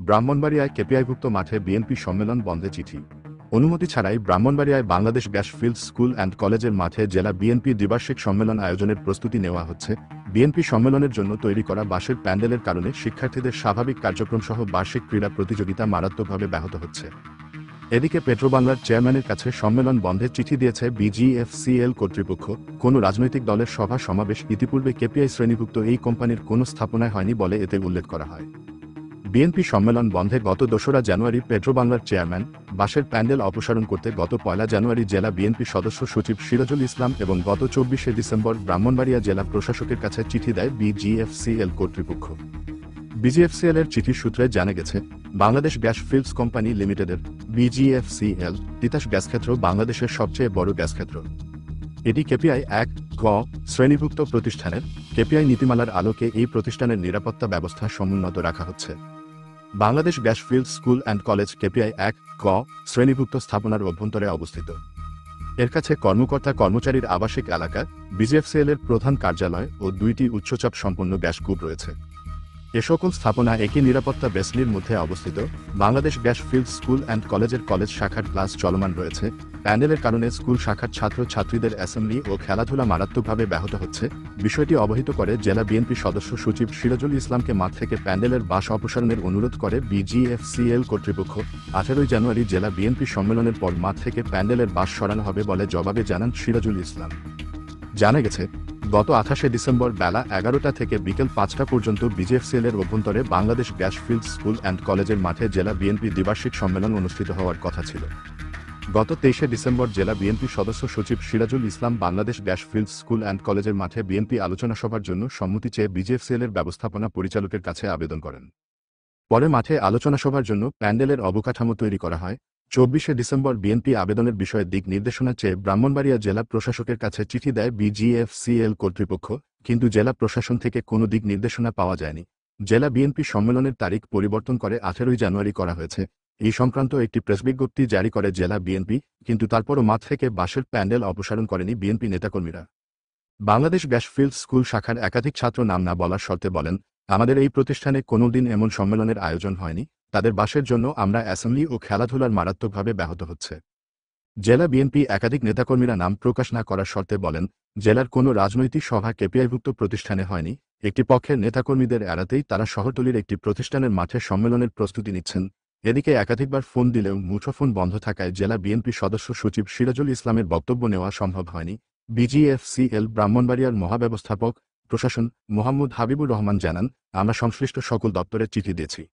ব্রাহ্মণবাড়িয়ায় কেপিআইভুক্ত মাঠে বিএনপি সম্মেলন বন্ধে চিঠি। অনুমতি ছাড়াই ব্রাহ্মণবাড়িয়ায় Bangladesh gas field school and কলেজের মাঠে জেলা বিএনপি দ্বিবার্ষিক সম্মেলন আয়োজনের প্রস্তুতি নেওয়া হচ্ছে। বিএনপি সম্মেলনের জন্য তৈরি করা বাঁশের প্যান্ডেলের কারণে শিক্ষার্থীদের স্বাভাবিক কার্যক্রম সহ বার্ষিক ক্রীড়া প্রতিযোগিতা মারাত্মকভাবে ব্যাহত হচ্ছে। এদিকে পেট্রোবাংলার চেয়ারম্যানের কাছে সম্মেলন বন্ধের চিঠি দিয়েছে বিজিএফসিএল কর্তৃপক্ষ। কোনো রাজনৈতিক দলের সভা সমাবেশ ইতিপূর্বে কেপিআই শ্রেণীভুক্ত এই কোম্পানির কোনো স্থাপনায় হয়নি বলে এতে উল্লেখ করা হয়। বিএনপি সম্মেলন বন্ধে গত ২রা জানুয়ারি পেট্রোবাংলার চেয়ারম্যান বাঁশের প্যান্ডেল অপসারণ করতে গত ১ জানুয়ারি জেলা বিএনপি সদস্য সচিব সিরাজুল ইসলাম এবং গত ২৪শে ডিসেম্বর ব্রাহ্মণবাড়িয়া জেলা প্রশাসকের কাছে চিঠি দেয় বিজিএফসিএল কর্তৃপক্ষ। বিজিএফসিএল এর চিঠির সূত্রে জানা গেছে, বাংলাদেশ গ্যাস ফিল্ডস কোম্পানি লিমিটেডের বিজিএফসিএল তিতাস গ্যাসক্ষেত্র বাংলাদেশের সবচেয়ে বড় গ্যাসক্ষেত্র। এটি কেপিআই ১ গ শ্রেণীভুক্ত প্রতিষ্ঠানের। কেপিআই নীতিমালার আলোকে এই প্রতিষ্ঠানের নিরাপত্তা ব্যবস্থা সমুন্নত রাখা হচ্ছে। Bangladesh gas field school and college KPI ১ গ শ্রেণীভুক্ত স্থাপনার অভ্যন্তরে অবস্থিত। এর কাছে কর্মকর্তা কর্মচারীর আবাসিক এলাকা, বিজিএফসিএল এর প্রধান কার্যালয় ও ২টি উচ্চচাপ সম্পন্ন গ্যাস কূপ রয়েছে। এ সকল স্থাপনা একই নিরাপত্তা বেসলির মধ্যে অবস্থিত। Bangladesh gas field school and কলেজের কলেজ শাখার ক্লাস চলমান রয়েছে। প্যান্ডেলের কারণে স্কুল শাখার ছাত্রছাত্রীদের অ্যাসেম্বলি ও খেলাধুলা মারাত্মকভাবে ব্যাহত হচ্ছে। বিষয়টি অবহিত করে জেলা বিএনপি সদস্য সচিব সিরাজুল ইসলামকে মাঠ থেকে প্যান্ডেলের বাঁশ অপসারণের অনুরোধ করে বিজিএফসিএল কর্তৃপক্ষ। ১৮ জানুয়ারি জেলা বিএনপি সম্মেলনের পর মাঠ থেকে প্যান্ডেলের বাঁশ সরানো হবে বলে জবাবে জানান সিরাজুল ইসলাম। জানা গেছে, গত ২৮শে ডিসেম্বর বেলা ১১টা থেকে বিকেল ৫টা পর্যন্ত বিজিএফসিএল এর অভ্যন্তরে Bangladesh gas field school and কলেজের মাঠে জেলা বিএনপি দ্বিবার্ষিক সম্মেলন অনুষ্ঠিত হওয়ার কথা ছিল। গত ২৩শে ডিসেম্বর জেলা বিএনপি সদস্য সচিব Sirajul Islam Bangladesh gas field school and কলেজের মাঠে বিএনপি আলোচনা সভার জন্য সম্মতি চেয়ে বিজিএফসিএল এর ব্যবস্থাপনা পরিচালকের কাছে আবেদন করেন। পরে মাঠে আলোচনা সভার জন্য প্যান্ডেলের অবকাঠামো তৈরি করা হয়। ২৪শে ডিসেম্বর বিএনপি আবেদনের বিষয়ে দিক নির্দেশনা চেয়ে ব্রাহ্মণবাড়িয়া জেলা প্রশাসকের কাছে চিঠি দেয় বিজিএফসিএল কর্তৃপজ্ঞ, কিন্তু জেলা প্রশাসন থেকে কোনো দিক নির্দেশনা পাওয়া যায়নি। জেলা বিএনপি সম্মেলনের তারিখ পরিবর্তন করে ১৮ জানুয়ারি করা হয়েছে। এই সংক্রান্ত একটি প্রেস বিজ্ঞপ্তি জারি করে জেলা বিএনপি, কিন্তু তারপরও মাঠ থেকে বাঁশের প্যান্ডেল অপসারণ করেনি বিএনপি নেতাকর্মীরা। বাংলাদেশ গ্যাস ফিল্ড স্কুল শাখার একাধিক ছাত্র নাম না বলার শর্তে বলেন, আমাদের এই প্রতিষ্ঠানে কোনোদিন এমন সম্মেলনের আয়োজন হয়নি। তাদের বাসের জন্য আমরা অ্যাসেম্বলি ও খেলাধুলার মারাত্মকভাবে ব্যাহত হচ্ছে। জেলা বিএনপি একাধিক নেতাকর্মীরা নাম প্রকাশ না করার শর্তে বলেন, জেলার কোনো রাজনৈতিক সভা কেপিআইভুক্ত প্রতিষ্ঠানে হয়নি। একটি পক্ষের নেতাকর্মীদের এড়াতেই তারা শহরতলির একটি প্রতিষ্ঠানের মাঠে সম্মেলনের প্রস্তুতি নিচ্ছেন। এদিকে একাধিকবার ফোন দিলেও মুঠোফোন বন্ধ থাকায় জেলা বিএনপি সদস্য সচিব সিরাজুল ইসলামের বক্তব্য নেওয়া সম্ভব হয়নি। বিজিএফসিএল ব্রাহ্মণবাড়িয়ার মহাব্যবস্থাপক প্রশাসন মোহাম্মদ হাবিবুর রহমান জানান, আমরা সংশ্লিষ্ট সকল দপ্তরে চিঠি দিয়েছি।